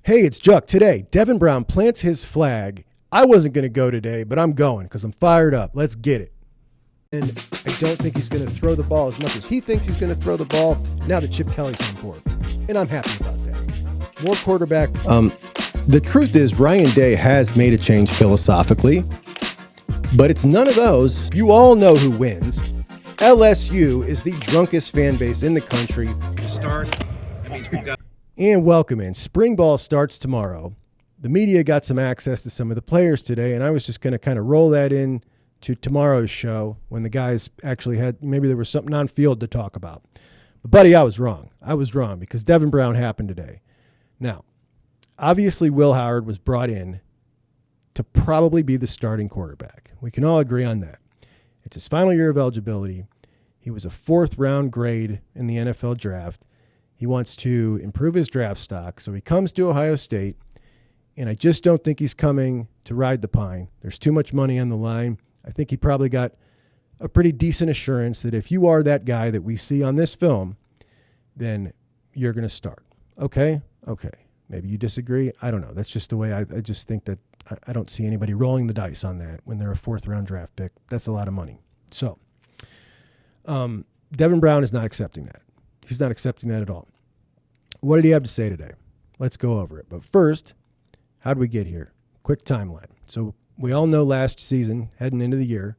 Hey, it's Juck. Today, Devin Brown plants his flag. I wasn't going to go today, but I'm going because I'm fired up. Let's get it. And I don't think he's going to throw the ball as much as he thinks he's going to throw the ball now that Chip Kelly's on board. And I'm happy about that. More quarterback. The truth is Ryan Day has made a change philosophically, but it's none of those. You all know who wins. LSU is the drunkest fan base in the country. And welcome in. Spring ball starts tomorrow. The media got some access to some of the players today, and I was just going to kind of roll that in to tomorrow's show when the guys actually had, maybe there was something on field to talk about. But, buddy, I was wrong. I was wrong because Devin Brown happened today. Now, obviously Will Howard was brought in to probably be the starting quarterback. We can all agree on that. It's his final year of eligibility. He was a fourth-round grade in the NFL draft. He wants to improve his draft stock, so he comes to Ohio State, and I just don't think he's coming to ride the pine. There's too much money on the line. I think he probably got a pretty decent assurance that if you are that guy that we see on this film, then you're going to start. Okay? Maybe you disagree. I don't know. That's just the way I just think that I don't see anybody rolling the dice on that when they're a fourth-round draft pick. That's a lot of money. So Devin Brown is not accepting that. He's not accepting that at all. What did he have to say today? Let's go over it. But first, how did we get here? Quick timeline. So we all know last season, heading into the year,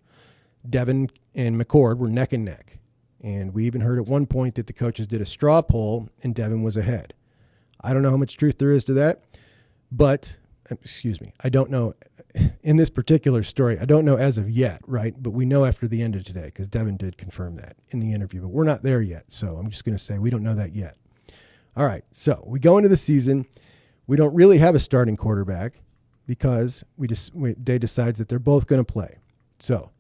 Devin and McCord were neck and neck. And we even heard at one point that the coaches did a straw poll and Devin was ahead. I don't know how much truth there is to that, but, I don't know. In this particular story, I don't know as of yet, right? But we know after the end of today because Devin did confirm that in the interview. But we're not there yet, so I'm just going to say we don't know that yet. All right, so we go into the season. We don't really have a starting quarterback because Day decides that they're both going to play. So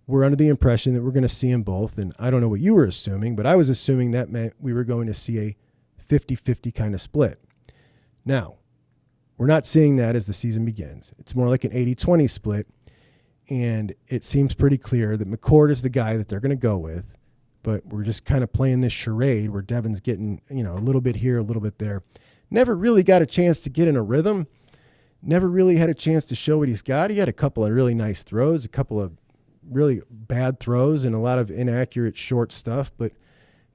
we're under the impression that we're going to see them both, and I don't know what you were assuming, but I was assuming that meant we were going to see a 50-50 kind of split. Now, we're not seeing that as the season begins. It's more like an 80-20 split, and it seems pretty clear that McCord is the guy that they're going to go with, but we're just kind of playing this charade where Devin's getting, a little bit here, a little bit there. Never really got a chance to get in a rhythm. Never really had a chance to show what he's got. He had a couple of really nice throws, a couple of really bad throws, and a lot of inaccurate short stuff, but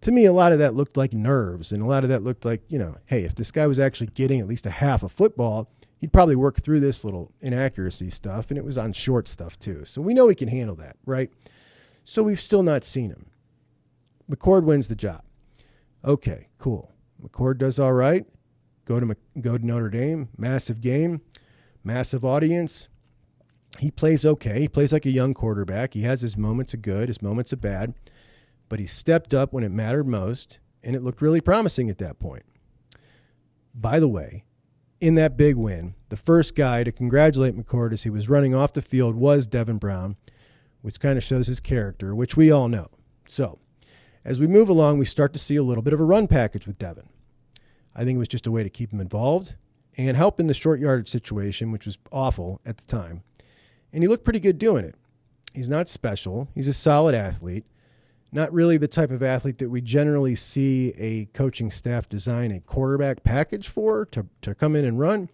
to me, a lot of that looked like nerves, and a lot of that looked like, hey, if this guy was actually getting at least a half a football, he'd probably work through this little inaccuracy stuff, and it was on short stuff too. So we know he can handle that, right? So we've still not seen him. McCord wins the job. Okay, cool. McCord does all right. Go to Notre Dame, massive game, massive audience. He plays okay. He plays like a young quarterback. He has his moments of good, his moments of bad. But he stepped up when it mattered most, and it looked really promising at that point. By the way, in that big win, the first guy to congratulate McCord as he was running off the field was Devin Brown, which kind of shows his character, which we all know. So as we move along, we start to see a little bit of a run package with Devin. I think it was just a way to keep him involved and help in the short yardage situation, which was awful at the time. And he looked pretty good doing it. He's not special. He's a solid athlete. Not really the type of athlete that we generally see a coaching staff design a quarterback package for to come in and run.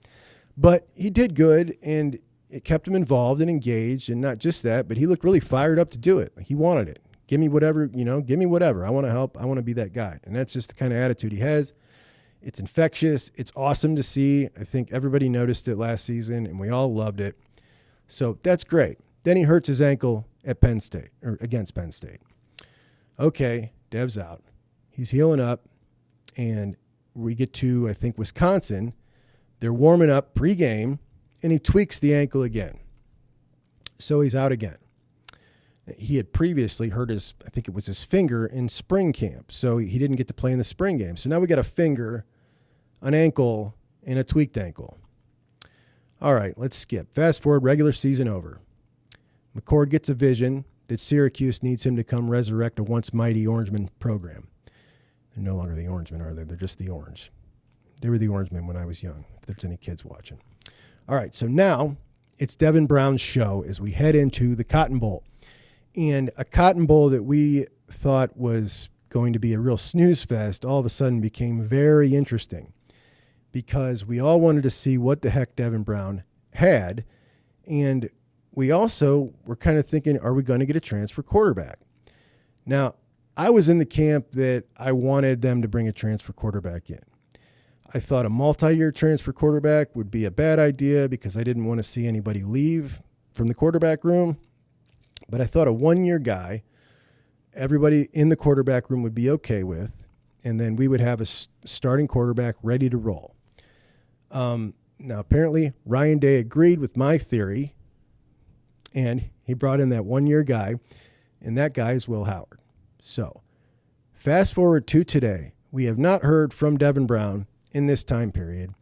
But he did good, and it kept him involved and engaged, and not just that, but he looked really fired up to do it. He wanted it. Give me whatever, give me whatever. I want to help. I want to be that guy. And that's just the kind of attitude he has. It's infectious. It's awesome to see. I think everybody noticed it last season, and we all loved it. So that's great. Then he hurts his ankle at Penn State, or against Penn State. Okay, Dev's out. He's healing up, and we get to, I think, Wisconsin. They're warming up pregame, and he tweaks the ankle again. So he's out again. He had previously hurt I think it was his finger in spring camp, so he didn't get to play in the spring game. So now we got a finger, an ankle, and a tweaked ankle. All right, let's skip. Fast forward, regular season over. McCord gets a vision that Syracuse needs him to come resurrect a once mighty Orangeman program. They're no longer the Orangemen, are they? They're just the Orange. They were the Orangemen when I was young, if there's any kids watching. All right, so now it's Devin Brown's show as we head into the Cotton Bowl. And a Cotton Bowl that we thought was going to be a real snooze fest all of a sudden became very interesting. because we all wanted to see what the heck Devin Brown had. And we also were kind of thinking, are we going to get a transfer quarterback? Now, I was in the camp that I wanted them to bring a transfer quarterback in. I thought a multi-year transfer quarterback would be a bad idea because I didn't want to see anybody leave from the quarterback room. But I thought a one-year guy, everybody in the quarterback room would be okay with, and then we would have a starting quarterback ready to roll. Now, apparently, Ryan Day agreed with my theory, and he brought in that one-year guy, and that guy is Will Howard. So, fast forward to today. We have not heard from Devin Brown in this time period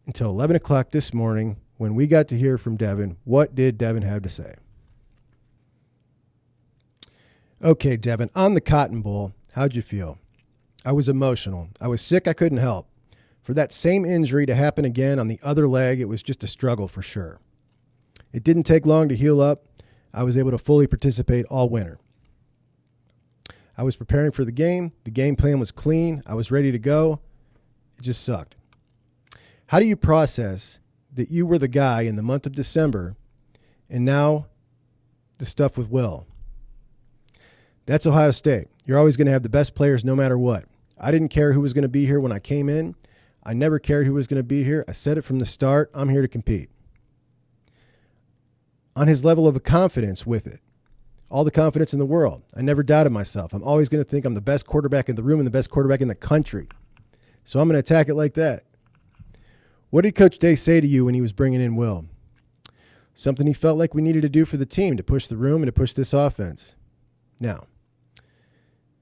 until 11 o'clock this morning when we got to hear from Devin. What did Devin have to say? Okay, Devin, on the Cotton Bowl, how'd you feel? I was emotional. I was sick. I couldn't help. For that same injury to happen again on the other leg, it was just a struggle for sure. It didn't take long to heal up. I was able to fully participate all winter. I was preparing for the game. The game plan was clean. I was ready to go. It just sucked. How do you process that you were the guy in the month of December and now the stuff with Will? That's Ohio State. You're always going to have the best players no matter what. I didn't care who was going to be here when I came in. I never cared who was going to be here. I said it from the start. I'm here to compete. On his level of confidence with it, all the confidence in the world. I never doubted myself. I'm always going to think I'm the best quarterback in the room and the best quarterback in the country. So I'm going to attack it like that. What did Coach Day say to you when he was bringing in Will? Something he felt like we needed to do for the team to push the room and to push this offense. Now,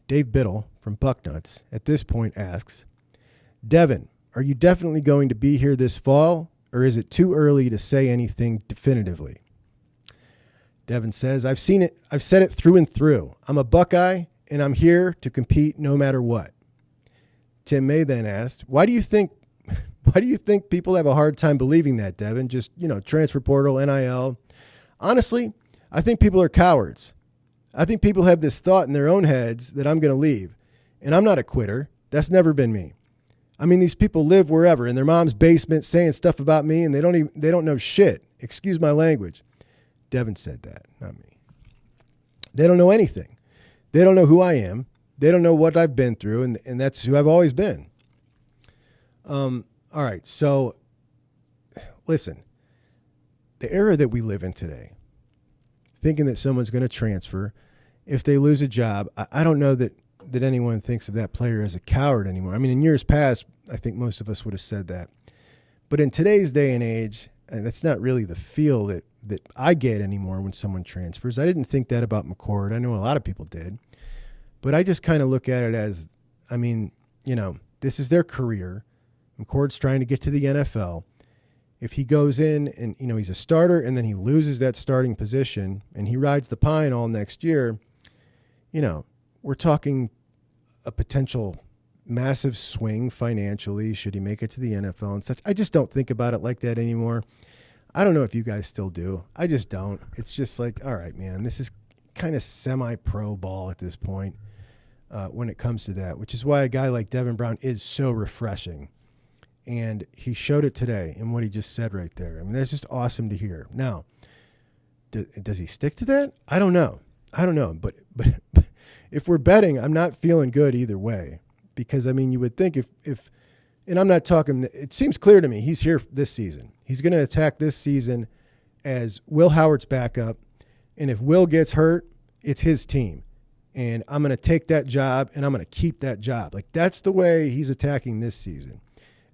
Dave Biddle from Bucknuts at this point asks, Devin, are you definitely going to be here this fall, or is it too early to say anything definitively? Devin says, I've seen it. I've said it through and through. I'm a Buckeye, and I'm here to compete no matter what. Tim May then asked, why do you think people have a hard time believing that, Devin? Just, transfer portal, NIL. Honestly, I think people are cowards. I think people have this thought in their own heads that I'm going to leave, and I'm not a quitter. That's never been me. I mean, these people live wherever in their mom's basement saying stuff about me, and they don't know shit. Excuse my language. Devin said that, not me. They don't know anything. They don't know who I am. They don't know what I've been through, and that's who I've always been. All right, so listen. The era that we live in today, thinking that someone's going to transfer if they lose a job, I don't know that anyone thinks of that player as a coward anymore. I mean, in years past, I think most of us would have said that. But in today's day and age, and that's not really the feel that I get anymore when someone transfers. I didn't think that about McCord. I know a lot of people did. But I just kind of look at it as, this is their career. McCord's trying to get to the NFL. If he goes in and, he's a starter and then he loses that starting position and he rides the pine all next year, we're talking a potential massive swing financially should he make it to the NFL and such. I just don't think about it like that anymore. I don't know if you guys still do. I just don't. It's just like, all right, man, this is kind of semi-pro ball at this point when it comes to that, which is why a guy like Devin Brown is so refreshing. And he showed it today in what he just said right there. I mean, that's just awesome to hear. Now, does he stick to that? I don't know. But if we're betting, I'm not feeling good either way. Because, you would think if and I'm not talking, it seems clear to me he's here this season. He's going to attack this season as Will Howard's backup. And if Will gets hurt, it's his team. And I'm going to take that job and I'm going to keep that job. Like, that's the way he's attacking this season.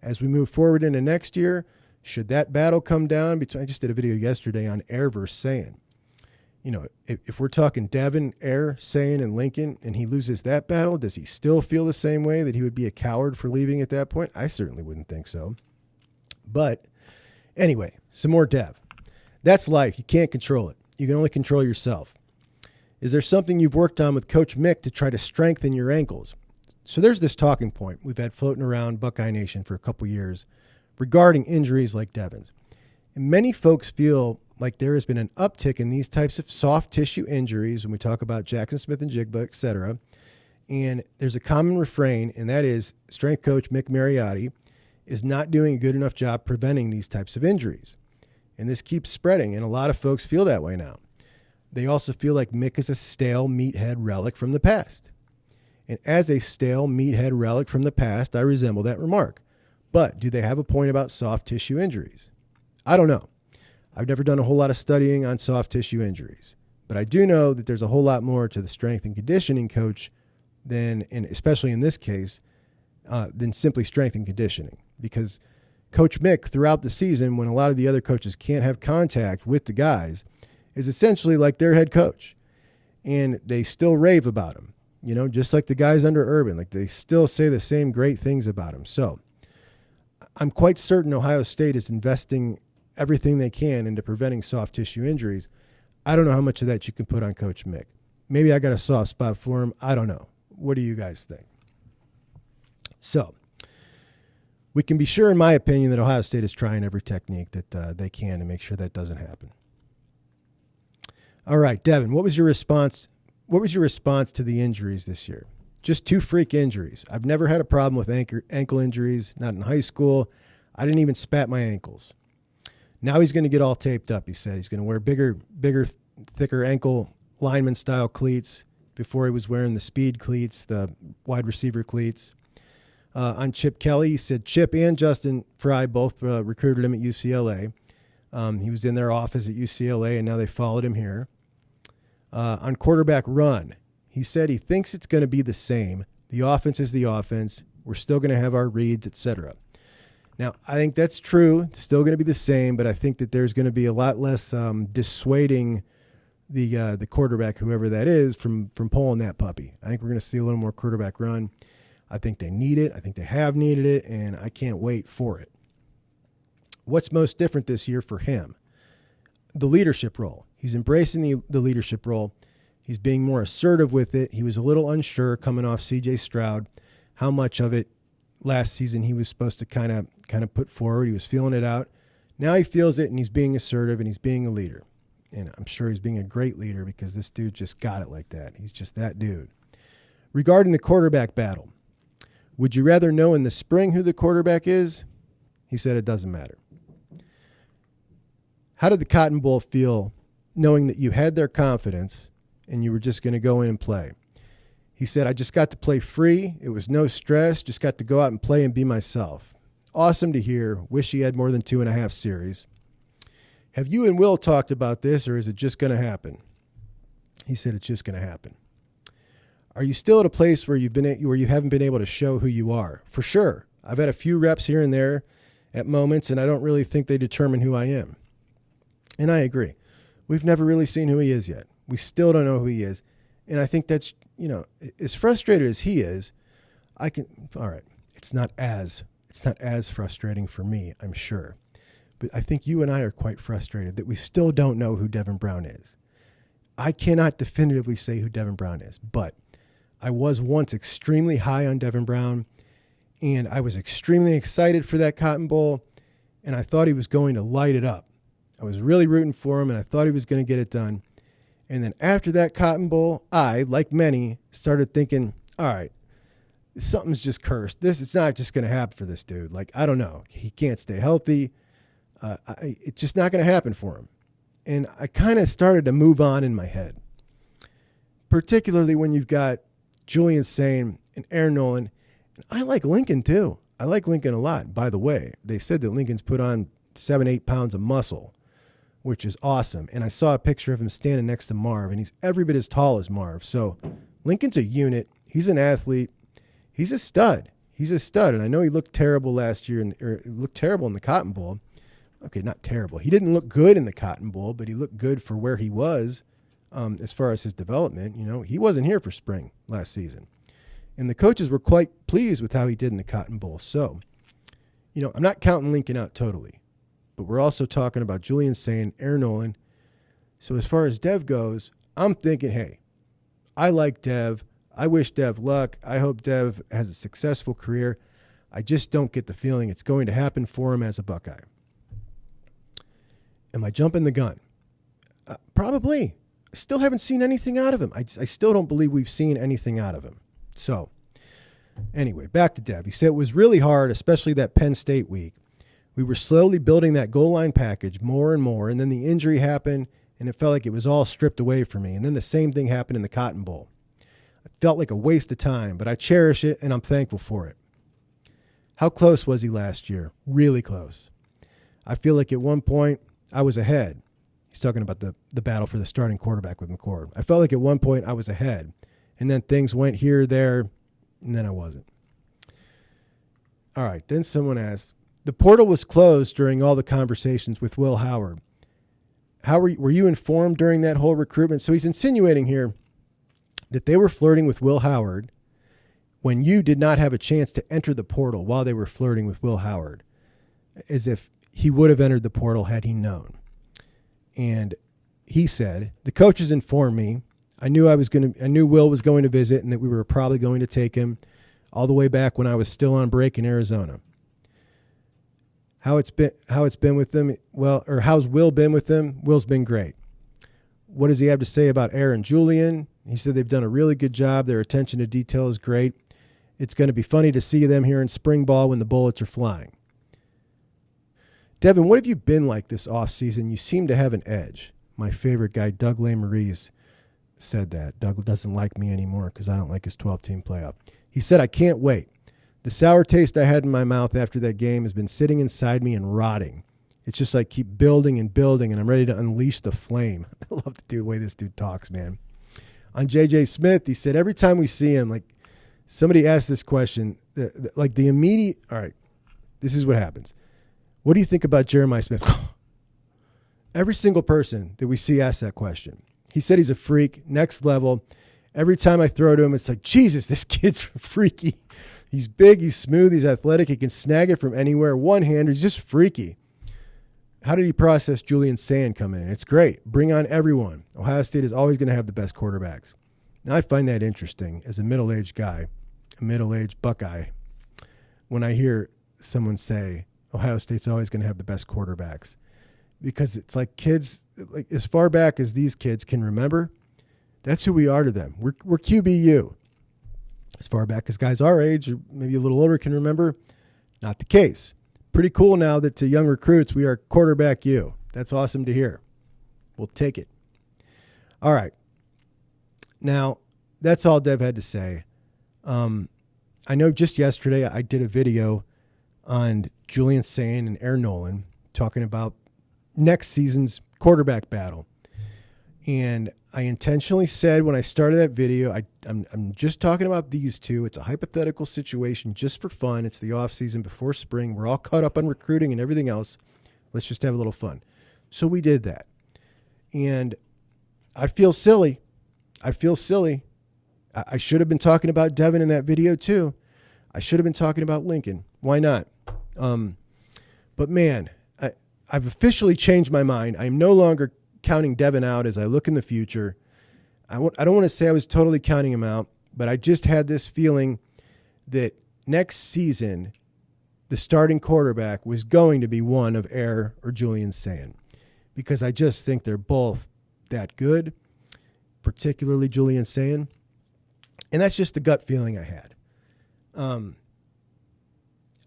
As we move forward into next year, should that battle come down between, I just did a video yesterday on Air versus Sayin. If we're talking Devin, Air, Sayin, and Lincoln, and he loses that battle, does he still feel the same way that he would be a coward for leaving at that point? I certainly wouldn't think so. But anyway, some more Dev. That's life. You can't control it. You can only control yourself. Is there something you've worked on with Coach Mick to try to strengthen your ankles? So there's this talking point we've had floating around Buckeye Nation for a couple years regarding injuries like Devin's. And many folks feel like there has been an uptick in these types of soft tissue injuries when we talk about Jackson Smith and Jigba, et cetera. And there's a common refrain, and that is strength coach Mick Mariotti is not doing a good enough job preventing these types of injuries. And this keeps spreading, and a lot of folks feel that way now. They also feel like Mick is a stale meathead relic from the past. And as a stale meathead relic from the past, I resemble that remark. But do they have a point about soft tissue injuries? I don't know. I've never done a whole lot of studying on soft tissue injuries. But I do know that there's a whole lot more to the strength and conditioning coach than, and especially in this case, than simply strength and conditioning. Because Coach Mick, throughout the season, when a lot of the other coaches can't have contact with the guys, is essentially like their head coach. And they still rave about him, you know, just like the guys under Urban. Like, they still say the same great things about him. So I'm quite certain Ohio State is investing everything they can into preventing soft tissue injuries. I don't know how much of that you can put on Coach Mick. Maybe I got a soft spot for him. I don't know. What do you guys think? So we can be sure, in my opinion, that Ohio State is trying every technique that they can to make sure that doesn't happen. All right, Devin, what was your response? What was your response to the injuries this year? Just 2 freak injuries. I've never had a problem with ankle injuries, not in high school. I didn't even spat my ankles. Now he's going to get all taped up, he said. He's going to wear bigger, thicker ankle lineman-style cleats before he was wearing the speed cleats, the wide receiver cleats. On Chip Kelly, he said Chip and Justin Fry both recruited him at UCLA. He was in their office at UCLA, and now they followed him here. On quarterback run, he said he thinks it's going to be the same. The offense is the offense. We're still going to have our reads, etc. Now, I think that's true. It's still going to be the same, but I think that there's going to be a lot less dissuading the quarterback, whoever that is, from pulling that puppy. I think we're going to see a little more quarterback run. I think they need it. I think they have needed it, and I can't wait for it. What's most different this year for him? The leadership role. He's embracing the leadership role. He's being more assertive with it. He was a little unsure coming off C.J. Stroud, how much of it last season he was supposed to kind of put forward. He was feeling it out. Now he feels it, and he's being assertive, and he's being a leader. And I'm sure he's being a great leader because this dude just got it like that. He's just that dude. Regarding the quarterback battle, would you rather know in the spring who the quarterback is? He said it doesn't matter. How did the Cotton Bowl feel knowing that you had their confidence and you were just going to go in and play? He said, I just got to play free. It was no stress. Just got to go out and play and be myself. Awesome to hear. Wish he had more than 2.5 series. Have you and Will talked about this, or is it just going to happen? He said it's just going to happen. Are you still at a place where you haven't been able to show who you are? For sure. I've had a few reps here and there at moments, and I don't really think they determine who I am. And I agree. We've never really seen who he is yet. We still don't know who he is. And I think that's, as frustrated as he is, all right, it's not as frustrating for me, I'm sure. But I think you and I are quite frustrated that we still don't know who Devin Brown is. I cannot definitively say who Devin Brown is, but I was once extremely high on Devin Brown, and I was extremely excited for that Cotton Bowl, and I thought he was going to light it up. I was really rooting for him, and I thought he was going to get it done. And then after that Cotton Bowl, I, like many, started thinking, all right, something's just cursed. It's not just going to happen for this dude. Like, I don't know. He can't stay healthy. It's just not going to happen for him. And I kind of started to move on in my head, particularly when you've got Julian Sain and Aaron Nolan. And I like Lincoln, too. I like Lincoln a lot. By the way, they said that Lincoln's put on 7-8 pounds of muscle, which is awesome. And I saw a picture of him standing next to Marv, and he's every bit as tall as Marv. So Lincoln's a unit. He's an athlete. He's a stud. And I know he looked terrible last year, or looked terrible in the Cotton Bowl. Okay, not terrible. He didn't look good in the Cotton Bowl, but he looked good for where he was as far as his development. He wasn't here for spring last season. And the coaches were quite pleased with how he did in the Cotton Bowl. So, I'm not counting Lincoln out totally. But we're also talking about Julian Sain, Aaron Nolan. So as far as Dev goes, I'm thinking, hey, I like Dev. I wish Dev luck. I hope Dev has a successful career. I just don't get the feeling it's going to happen for him as a Buckeye. Am I jumping the gun? Probably. Still haven't seen anything out of him. I still don't believe we've seen anything out of him. So Anyway, back to Dev. He said it was really hard, especially that Penn State week. We were slowly building that goal line package more and more, and then the injury happened, and it felt like it was all stripped away from me. And then the same thing happened in the Cotton Bowl. It felt like a waste of time, but I cherish it, and I'm thankful for it. How close was he last year? Really close. I feel like at one point I was ahead. He's talking about the battle for the starting quarterback with McCord. I felt like at one point I was ahead, and then things went here, there, and then I wasn't. All right, then someone asked, the portal was closed during all the conversations with Will Howard. How were you informed during that whole recruitment? So he's insinuating here that they were flirting with Will Howard when you did not have a chance to enter the portal while they were flirting with Will Howard, as if he would have entered the portal had he known. And he said, the coaches informed me. I knew Will was going to visit and that we were probably going to take him all the way back when I was still on break in Arizona. How it's been with them? Well, or how's Will been with them? Will's been great. What does he have to say about Aaron and Julian? He said they've done a really good job. Their attention to detail is great. It's going to be funny to see them here in spring ball when the bullets are flying. Devin, what have you been like this offseason? You seem to have an edge. My favorite guy, Doug LeMaurice, said that. Doug doesn't like me anymore because I don't like his 12-team playoff. He said, I can't wait. The sour taste I had in my mouth after that game has been sitting inside me and rotting. It's just like keep building and building, and I'm ready to unleash the flame. I love the way this dude talks, man. On J.J. Smith, he said, every time we see him, like somebody asked this question, like the immediate, all right, this is what happens. What do you think about Jeremiah Smith? Every single person that we see ask that question. He said he's a freak, next level. Every time I throw to him, it's like, Jesus, this kid's freaky. He's big, he's smooth, he's athletic, he can snag it from anywhere. One-hander, he's just freaky. How did he process Julian Sand coming in? It's great. Bring on everyone. Ohio State is always going to have the best quarterbacks. Now, I find that interesting as a middle-aged guy, a middle-aged Buckeye, when I hear someone say Ohio State's always going to have the best quarterbacks. Because it's like kids, like as far back as these kids can remember, that's who we are to them. We're QBU. As far back as guys our age, or maybe a little older, can remember, not the case. Pretty cool now that to young recruits, we are quarterback U. That's awesome to hear. We'll take it. All right. Now, that's all Dev had to say. I know just yesterday I did a video on Julian Sand and Aaron Nolan talking about next season's quarterback battle. And I intentionally said when I started that video, I'm just talking about these two. It's a hypothetical situation just for fun. It's the offseason before spring. We're all caught up on recruiting and everything else. Let's just have a little fun. So we did that. And I feel silly. I should have been talking about Devin in that video too. I should have been talking about Lincoln. Why not? But man, I've officially changed my mind. I'm no longer counting Devin out as I look in the future. I don't want to say I was totally counting him out, but I just had this feeling that next season, the starting quarterback was going to be one of Air or Julian Sand, because I just think they're both that good, particularly Julian Sand. And that's just the gut feeling I had.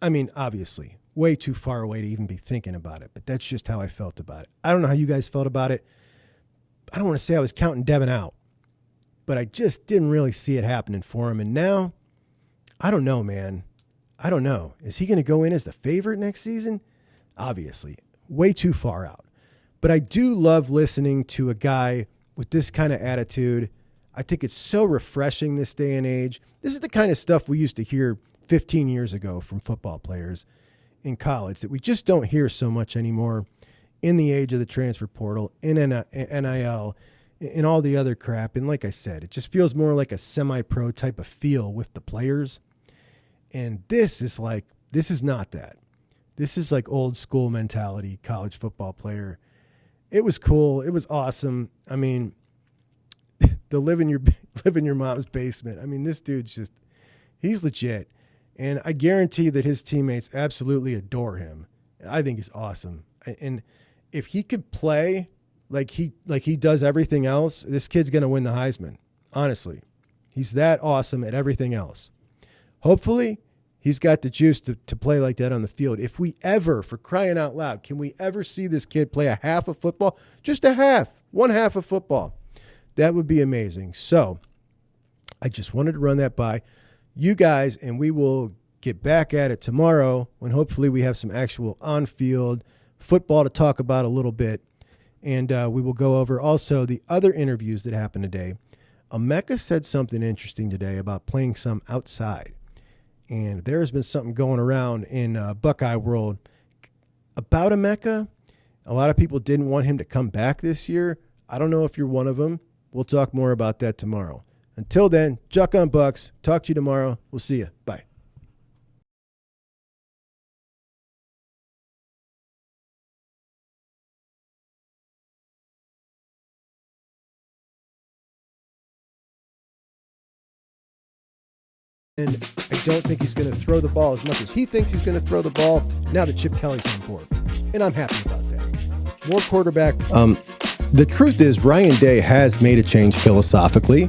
I mean, obviously, way too far away to even be thinking about it, but that's just how I felt about it. I don't know how you guys felt about it. I don't want to say I was counting Devin out, but I just didn't really see it happening for him. And now, I don't know, man. I don't know. Is he going to go in as the favorite next season? Obviously, way too far out. But I do love listening to a guy with this kind of attitude. I think it's so refreshing this day and age. This is the kind of stuff we used to hear 15 years ago from football players in college that we just don't hear so much anymore in the age of the transfer portal, in NIL, in all the other crap. And like I said, it just feels more like a semi-pro type of feel with the players. And this is not that. This is like old school mentality, college football player. It was cool. It was awesome. I mean, the live in your mom's basement. I mean, this dude's he's legit. And I guarantee that his teammates absolutely adore him. I think he's awesome. And if he could play like he does everything else, this kid's going to win the Heisman. Honestly, he's that awesome at everything else. Hopefully, he's got the juice to play like that on the field. If we ever, for crying out loud, can we ever see this kid play a half of football? Just a half, one half of football. That would be amazing. So I just wanted to run that by you guys, and we will get back at it tomorrow when hopefully we have some actual on-field football to talk about a little bit. And we will go over also the other interviews that happened today. Emeka said something interesting today about playing some outside. And there has been something going around in Buckeye world about Emeka. A lot of people didn't want him to come back this year. I don't know if you're one of them. We'll talk more about that tomorrow. Until then, Juck on Bucks. Talk to you tomorrow. We'll see you. Bye. And I don't think he's going to throw the ball as much as he thinks he's going to throw the ball now that Chip Kelly's on board. And I'm happy about that. More quarterback. The truth is Ryan Day has made a change philosophically,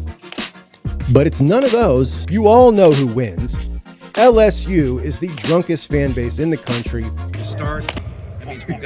but it's none of those. You all know who wins. LSU is the drunkest fan base in the country. Start. That means we've got